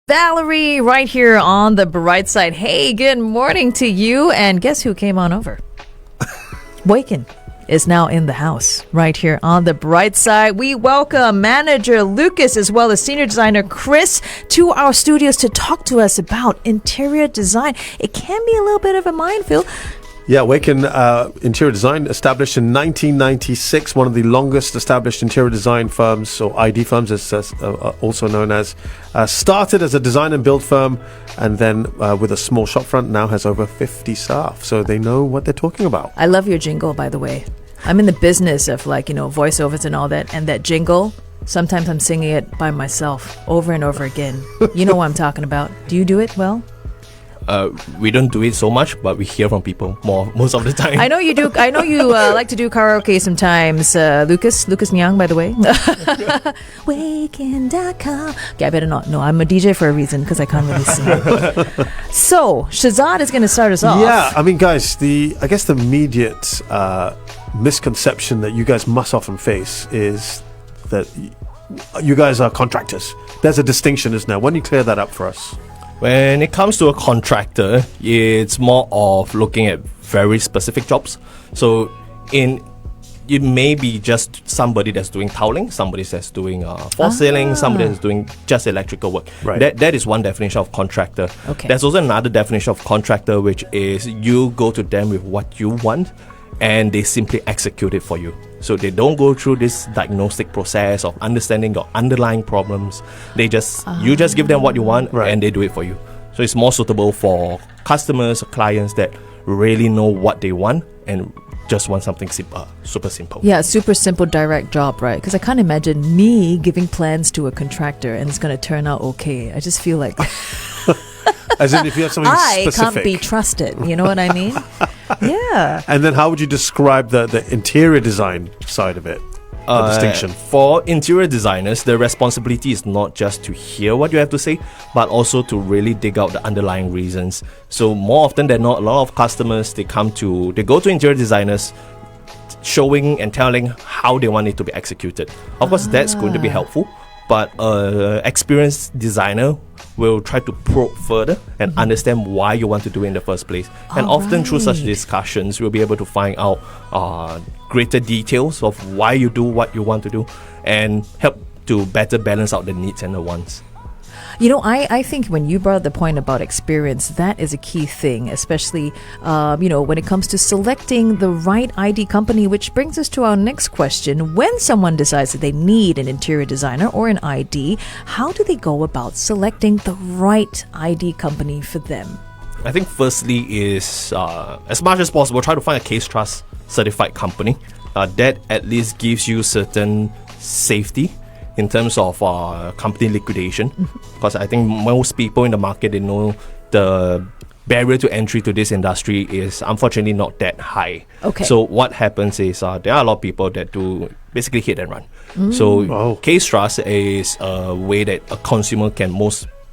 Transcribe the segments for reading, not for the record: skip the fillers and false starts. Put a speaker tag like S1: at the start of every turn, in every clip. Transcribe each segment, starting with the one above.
S1: Valerie right here on the Brightside. Hey, good morning to you. And guess who came on over? Weiken is now in the house right here on the Brightside. We welcome manager Lucas as well as senior designer Chris to our studios to talk to us about interior design. It can be a little bit of a minefield.
S2: Yeah, Weiken Interior Design, established in 1996, one of the longest established interior design firms, or ID firms, as also known as. Started as a design and build firm, and then with a small shop front, now has over 50 staff. So they know what they're talking about.
S1: I love your jingle, by the way. I'm in the business of voiceovers and all that, and that jingle, sometimes I'm singing it by myself over and over again. You know what I'm talking about. Do you do it well?
S3: We don't do it so much, but we hear from people most of the time.
S1: I know you do. I know you like to do karaoke sometimes. Lucas Nyang, by the way. Waken.com. Okay, I better not. No, I'm a DJ for a reason because I can't really sing. So Shazad is going to start us off.
S2: Yeah, I mean, guys, I guess the immediate misconception that you guys must often face is that you guys are contractors. There's a distinction, isn't there? Why don't you clear that up for us?
S3: When it comes to a contractor, it's more of looking at very specific jobs. So it may be just somebody that's doing tiling, somebody that's doing false ceiling, somebody that's doing just electrical work.
S2: Right.
S3: That is one definition of contractor.
S1: Okay.
S3: There's also another definition of contractor, which is you go to them with what you want and they simply execute it for you. So they don't go through this diagnostic process of understanding your underlying problems. You just give them what you want,
S2: right,
S3: and they do it for you. So it's more suitable for customers or clients that really know what they want and just want something super simple.
S1: Yeah, super simple, direct job, right? Because I can't imagine me giving plans to a contractor and it's going to turn out okay. I just feel like
S2: As in, if you have something specific,
S1: can't be trusted. You know what I mean? Yeah.
S2: And then how would you describe the interior design side of it? The distinction.
S3: For interior designers, the responsibility is not just to hear what you have to say, but also to really dig out the underlying reasons. So more often than not, a lot of customers, they go to interior designers showing and telling how they want it to be executed. Of course, that's going to be helpful, but an experienced designer will try to probe further and understand why you want to do it in the first place. And often through such discussions, we'll be able to find out greater details of why you do what you want to do and help to better balance out the needs and the wants.
S1: You know, I think when you brought up the point about experience, that is a key thing, especially, when it comes to selecting the right ID company, which brings us to our next question. When someone decides that they need an interior designer or an ID, how do they go about selecting the right ID company for them?
S3: I think firstly is, as much as possible, try to find a Case Trust certified company. That at least gives you certain safety in terms of company liquidation, because I think most people in the market, they know the barrier to entry to this industry is unfortunately not that high.
S1: Okay.
S3: So what happens is there are a lot of people that do basically hit and run. So Case Trust is a way that a consumer can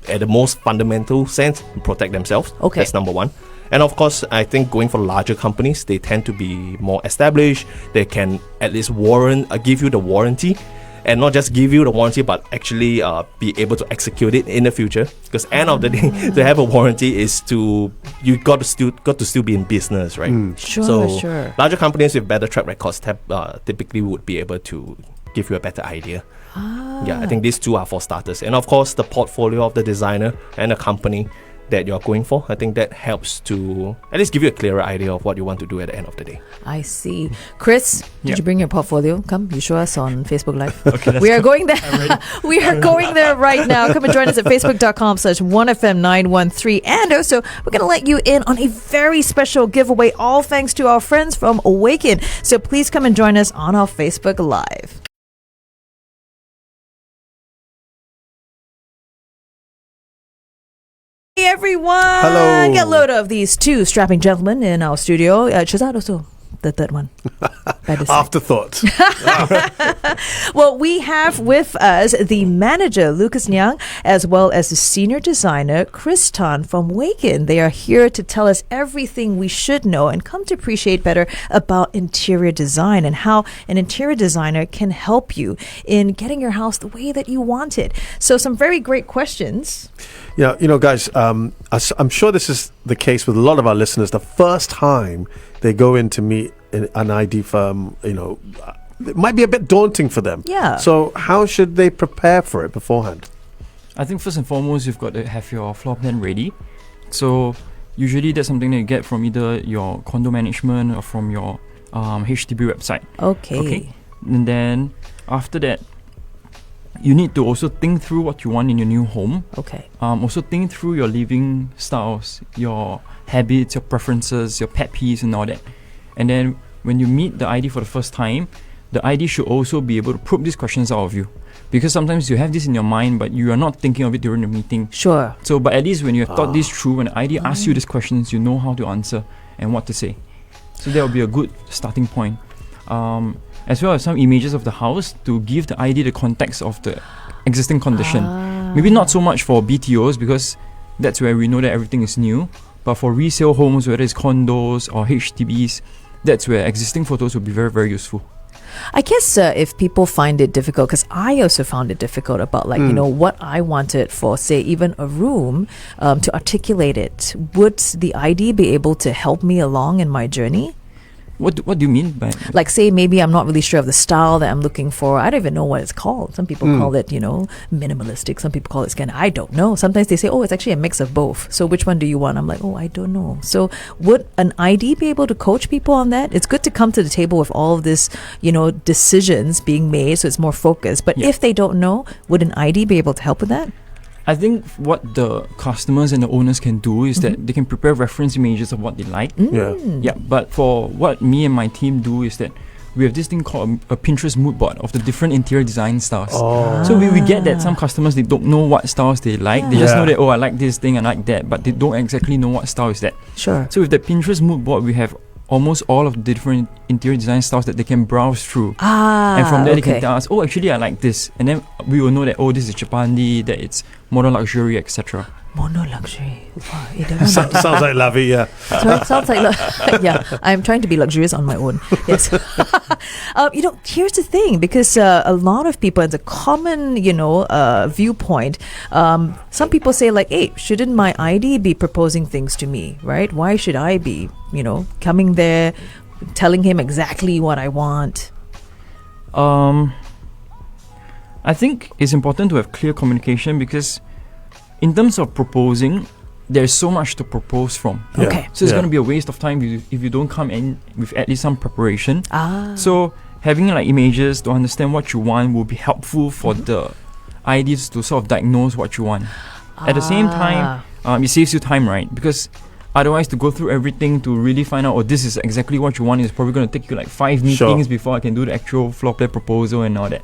S3: at the most fundamental sense, protect themselves.
S1: Okay.
S3: That's number one. And of course, I think going for larger companies, they tend to be more established. They can at least give you the warranty. And not just give you the warranty, but actually be able to execute it in the future. Because end of the day, to have a warranty is you got to still be in business, right?
S1: Sure.
S3: Larger companies with better track records typically would be able to give you a better idea. Yeah, I think these two are for starters. And of course, the portfolio of the designer and the company that you're going for, I think that helps to at least give you a clearer idea of what you want to do at the end of the day.
S1: I see. Chris, did you bring your portfolio? Come, you show us on Facebook Live.
S3: Okay,
S1: we are going there. We are going there right now. Come and join us at facebook.com/1FM913. And also, we're going to let you in on a very special giveaway, all thanks to our friends from Weiken. So please come and join us on our Facebook Live. Hey everyone!
S2: Hello.
S1: Get load of these two strapping gentlemen in our studio. Shazad also the third one? By the side.
S2: Afterthought.
S1: Well, we have with us the manager, Lucas Nyang, as well as the senior designer, Chris Tan from Weiken. They are here to tell us everything we should know and come to appreciate better about interior design and how an interior designer can help you in getting your house the way that you want it. So some very great questions.
S2: Yeah, guys, I'm sure this is the case with a lot of our listeners. The first time they go in to meet an ID firm, it might be a bit daunting for them.
S1: Yeah.
S2: So how should they prepare for it beforehand?
S4: I think first and foremost, you've got to have your floor plan ready. So usually that's something that you get from either your condo management or from your HDB website.
S1: Okay.
S4: And then after that, you need to also think through what you want in your new home.
S1: Okay.
S4: Also think through your living styles, your habits, your preferences, your pet peeves and all that. And then when you meet the ID for the first time, the ID should also be able to probe these questions out of you. Because sometimes you have this in your mind, but you are not thinking of it during the meeting.
S1: Sure.
S4: So, but at least when you have thought this through, when the ID asks you these questions, you know how to answer and what to say. So that will be a good starting point. As well as some images of the house to give the ID the context of the existing condition. Maybe not so much for BTOs because that's where we know that everything is new. But for resale homes, whether it's condos or HDBs, that's where existing photos will be very, very useful.
S1: I guess if people find it difficult, because I also found it difficult about what I wanted for, say, even a room to articulate it, would the ID be able to help me along in my journey?
S4: What do you mean by...
S1: Like, say, maybe I'm not really sure of the style that I'm looking for. I don't even know what it's called. Some people call it, minimalistic. Some people call it scan. I don't know. Sometimes they say, it's actually a mix of both. So which one do you want? I'm like, I don't know. So would an ID be able to coach people on that? It's good to come to the table with all of this, decisions being made so it's more focused. But if they don't know, would an ID be able to help with that?
S4: I think what the customers and the owners can do is that they can prepare reference images of what they like. Yeah, but for what me and my team do is that we have this thing called a Pinterest mood board of the different interior design styles. So we get that some customers, they don't know what styles they like. They just know that, I like this thing, I like that, but they don't exactly know what style is that.
S1: Sure.
S4: So with the Pinterest mood board, we have almost all of the different interior design styles that they can browse through. And from there they can tell us, actually I like this. And then we will know that, this is Japandi, that it's modern luxury, etc.
S1: Mono luxury. Wow,
S2: sounds like Lavi, yeah.
S1: So it sounds like, I'm trying to be luxurious on my own. Yes. Here's the thing, because a lot of people, it's a common, viewpoint. Some people say like, hey, shouldn't my ID be proposing things to me, right? Why should I be, coming there, telling him exactly what I want?
S4: I think it's important to have clear communication because in terms of proposing, there's so much to propose from.
S1: Okay.
S4: So it's going to be a waste of time if you don't come in with at least some preparation. So having images to understand what you want will be helpful for the IDs to sort of diagnose what you want. At the same time, it saves you time, right? Because otherwise, to go through everything to really find out, this is exactly what you want, is probably going to take you 5 meetings before I can do the actual floor plan proposal and all that.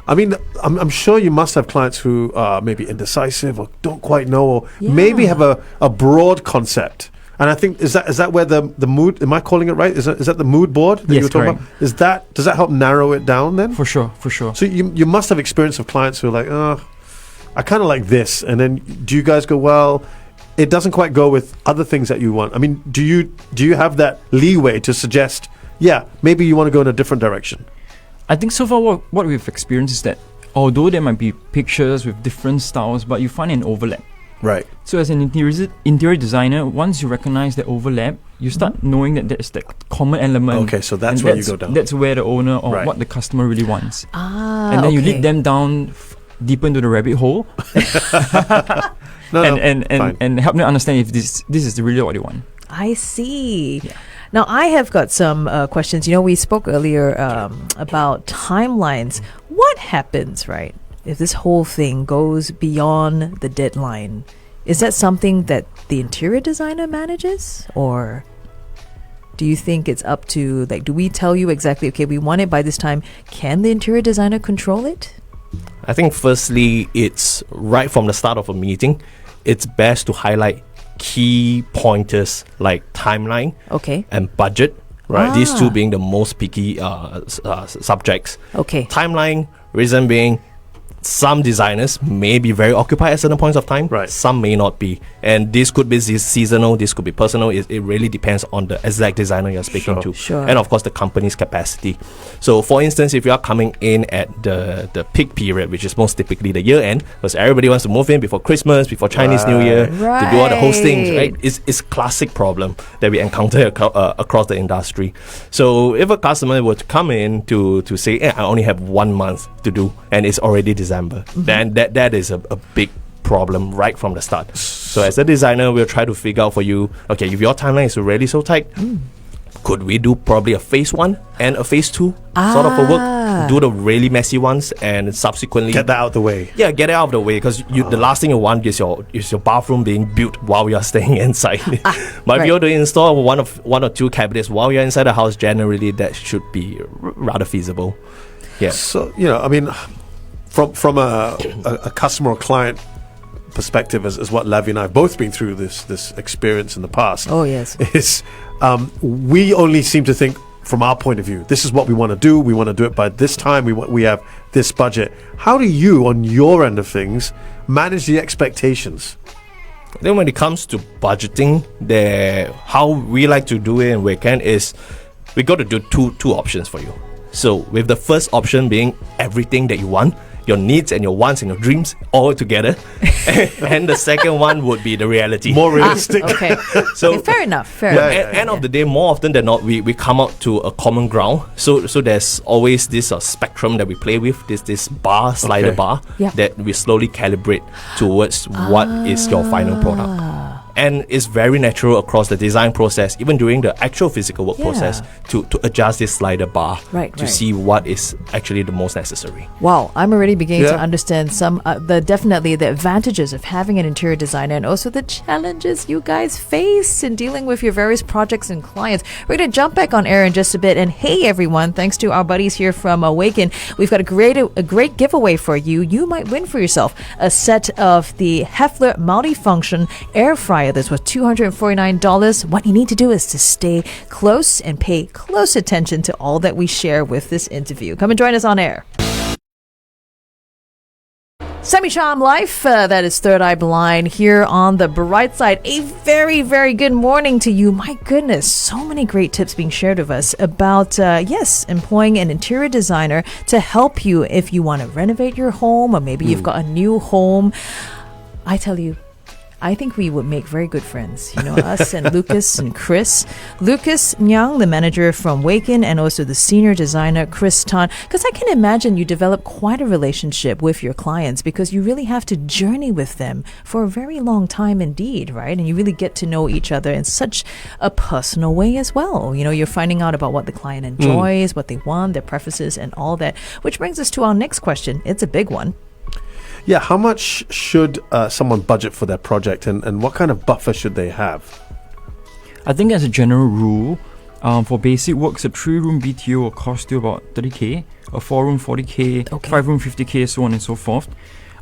S2: I mean, I'm sure you must have clients who are maybe indecisive or don't quite know, or maybe have a broad concept. And I think is that where the mood? Am I calling it right? Is that the mood board that you were talking about? Does that help narrow it down then?
S4: For sure.
S2: So you must have experience of clients who are like, I kind of like this, and then do you guys go, well, it doesn't quite go with other things that you want? I mean, do you have that leeway to suggest, maybe you want to go in a different direction?
S4: I think so far what we've experienced is that although there might be pictures with different styles, but you find an overlap.
S2: Right.
S4: So as an interior designer, once you recognize the overlap, you start knowing that there's that common element.
S2: Okay, so that's where you go down.
S4: That's where the owner or what the customer really wants.
S1: And
S4: then you lead them down deeper into the rabbit hole and help them understand if this is really what they want.
S1: I see. Yeah. Now, I have got some questions. We spoke earlier about timelines. What happens, right, if this whole thing goes beyond the deadline? Is that something that the interior designer manages? Or do you think it's up to, do we tell you exactly, okay, we want it by this time? Can the interior designer control it?
S3: I think firstly, it's right from the start of a meeting, it's best to highlight key pointers like timeline and budget
S2: Right.
S3: These two being the most picky subjects.
S1: Okay.
S3: Timeline, reason being, some designers may be very occupied at certain points of time.
S2: Right.
S3: Some may not be. And this could be seasonal, this could be personal. It really depends on the exact designer you're speaking to.
S1: Sure.
S3: And of course, the company's capacity. So, for instance, if you are coming in at the peak period, which is most typically the year end, because everybody wants to move in before Christmas, before Chinese New Year, to do all the hostings, right? It's classic problem that we encounter across the industry. So, if a customer were to come in to say, I only have 1 month to do, and it's already December, then that is a big problem right from the start. So as a designer, we'll try to figure out for you, okay, if your timeline is already so tight, could we do probably a phase 1 and a phase 2 sort of a work, do the really messy ones, and subsequently
S2: Get that out of the way.
S3: Yeah, get it out of the way, because the last thing you want is your bathroom being built while you're staying inside. But if you're to install one or two cabinets while you're inside the house, generally that should be rather feasible. Yeah.
S2: So, I mean, from a customer or client perspective, as what Lavi and I have both been through this experience in the past.
S1: Oh, yes.
S2: Is we only seem to think from our point of view, this is what we want to do. We want to do it by this time. We have this budget. How do you, on your end of things, manage the expectations?
S3: Then when it comes to budgeting, how we like to do it in Weiken is we got to do two options for you. So with the first option being everything that you want, your needs and your wants and your dreams all together, and the second one would be the reality.
S2: More realistic.
S1: Okay.
S3: So
S1: Okay, fair enough.
S3: End of the day, more often than not, we come out to a common ground. So there's always this spectrum that we play with, this slider bar,
S1: Yeah.
S3: that we slowly calibrate towards what is your final product. And it's very natural across the design process, even during the actual physical work process, to adjust this slider bar to see what is actually the most necessary.
S1: Wow, I'm already beginning to
S2: Yeah.
S1: understand some definitely the advantages of having an interior designer, and also the challenges you guys face in dealing with your various projects and clients. We're going to jump back on air in just a bit. And hey, everyone, thanks to our buddies here from Weiken, we've got a great giveaway for you. You might win for yourself a set of the Heffler multifunction air fryer. This was $249. What you need to do is to stay close and pay close attention to all that we share with this interview. Come and join us on air. Semi Charm Life, that is Third Eye Blind here on the Brightside. A very, very good morning to you. My goodness, so many great tips being shared with us about, employing an interior designer to help you if you want to renovate your home, or maybe you've got a new home. I tell you, I think we would make very good friends, us and Lucas and Chris. Lucas Nyang, the manager from Weiken, and also the senior designer, Chris Tan. Because I can imagine you develop quite a relationship with your clients, because you really have to journey with them for a very long time indeed, right? And you really get to know each other in such a personal way as well. You're finding out about what the client enjoys, what they want, their preferences, and all that. Which brings us to our next question. It's a big one.
S2: Yeah, how much should someone budget for their project, and what kind of buffer should they have?
S4: I think as a general rule, for basic works, a 3-room BTO will cost you about 30k, a 4-room 40k, 5-room 50k, so on and so forth.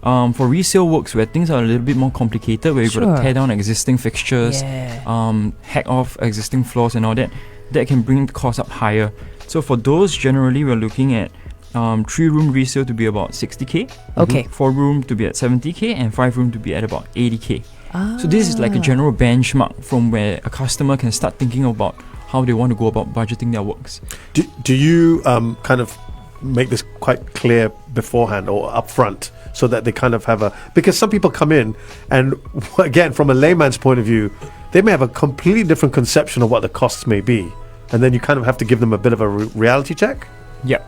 S4: For resale works where things are a little bit more complicated, where you've got to tear down existing fixtures, hack off existing floors and all that can bring the cost up higher. So for those, generally we're looking at 3-room resale to be about 60k, 4-room to be at 70k, and 5-room to be at about 80k. So this is like a general benchmark from where a customer can start thinking about how they want to go about budgeting their works.
S2: Do you kind of make this quite clear beforehand or upfront, so that they kind of have because some people come in and, again, from a layman's point of view, they may have a completely different conception of what the costs may be, and then you kind of have to give them a bit of a reality check?
S4: Yeah.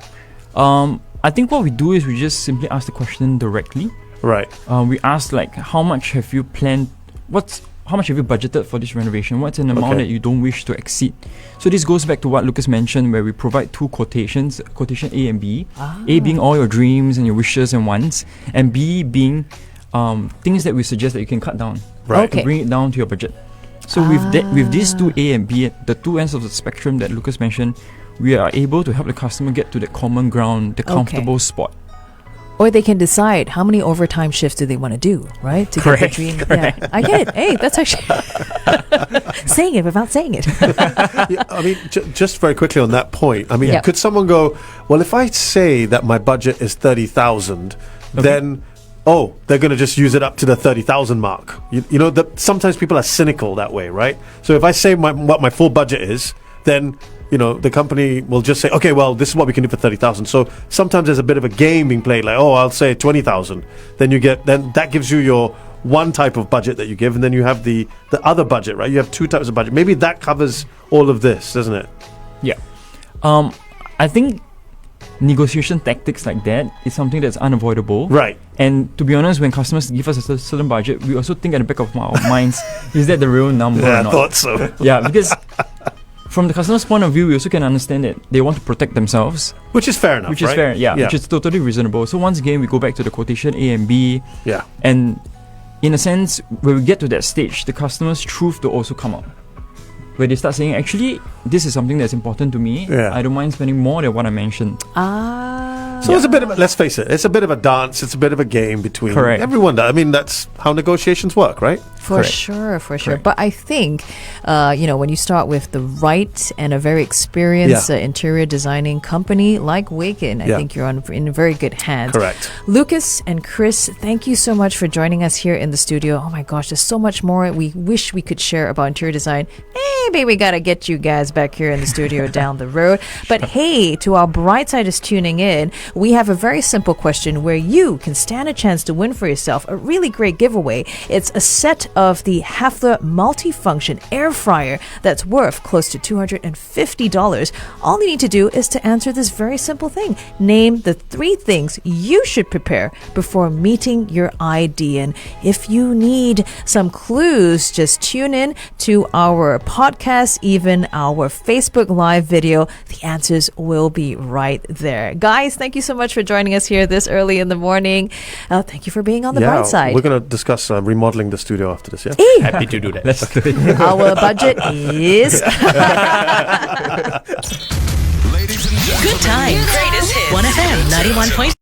S4: I think what we do is we just simply ask the question directly.
S2: Right.
S4: We ask how much have you planned? How much have you budgeted for this renovation? What's an amount that you don't wish to exceed? So this goes back to what Lucas mentioned, where we provide 2 quotations, quotation A and B. A being all your dreams and your wishes and wants, and B being things that we suggest that you can cut down to bring it down to your budget. So with these 2 A and B, the 2 ends of the spectrum that Lucas mentioned, we are able to help the customer get to the common ground, the comfortable spot.
S1: Or they can decide how many overtime shifts do they want to do, right? To get the dream. Yeah, I get it. Hey, that's actually saying it without saying it.
S2: Yeah, I mean, just very quickly on that point. I mean,
S1: Yeah.
S2: could someone go, well, if I say that my budget is 30,000, then they're going to just use it up to the 30,000 mark. You know, sometimes people are cynical that way, right? So if I say what my full budget is, then the company will just say, okay, well, this is what we can do for 30,000. So sometimes there's a bit of a game being played, like, I'll say 20,000. Then that gives you your one type of budget that you give, and then you have the other budget, right? You have two types of budget. Maybe that covers all of this, doesn't it?
S4: Yeah. I think negotiation tactics like that is something that's unavoidable.
S2: Right.
S4: And to be honest, when customers give us a certain budget, we also think at the back of our minds, is that the real number
S2: Yeah,
S4: or not?
S2: I thought so.
S4: Yeah, because from the customer's point of view, we also can understand that they want to protect themselves.
S2: Which is fair enough,
S4: Which is
S2: right?
S4: fair, yeah, which is totally reasonable. So once again, we go back to the quotation A and B.
S2: Yeah.
S4: And in a sense, when we get to that stage, the customer's truth will also come out. Where they start saying, actually, this is something that's important to me.
S2: Yeah.
S4: I don't mind spending more than what I mentioned.
S2: So it's a bit of let's face it, it's a bit of a dance, it's a bit of a game between everyone. I mean, that's how negotiations work, right?
S1: For sure. But I think, when you start with the right and a very experienced interior designing company like Weiken, I think you're in very good hands.
S2: Correct.
S1: Lucas and Chris, thank you so much for joining us here in the studio. Oh my gosh, there's so much more we wish we could share about interior design. Maybe we got to get you guys back here in the studio down the road. But hey, to our Brightsiders tuning in, we have a very simple question where you can stand a chance to win for yourself a really great giveaway. It's a set of the Hafler multifunction air fryer that's worth close to $250. All you need to do is to answer this very simple thing. Name the 3 things you should prepare before meeting your ID. And if you need some clues, just tune in to our podcast, even our Facebook Live video. The answers will be right there. Guys, thank you so much for joining us here this early in the morning. Thank you for being on the bright side.
S2: We're going to discuss remodeling the studio after this, yeah?
S3: Happy to do that.
S4: Let's do it.
S1: Our budget is...
S5: Ladies and gentlemen.
S6: Good time. Greatest hits. 1FM 91.5.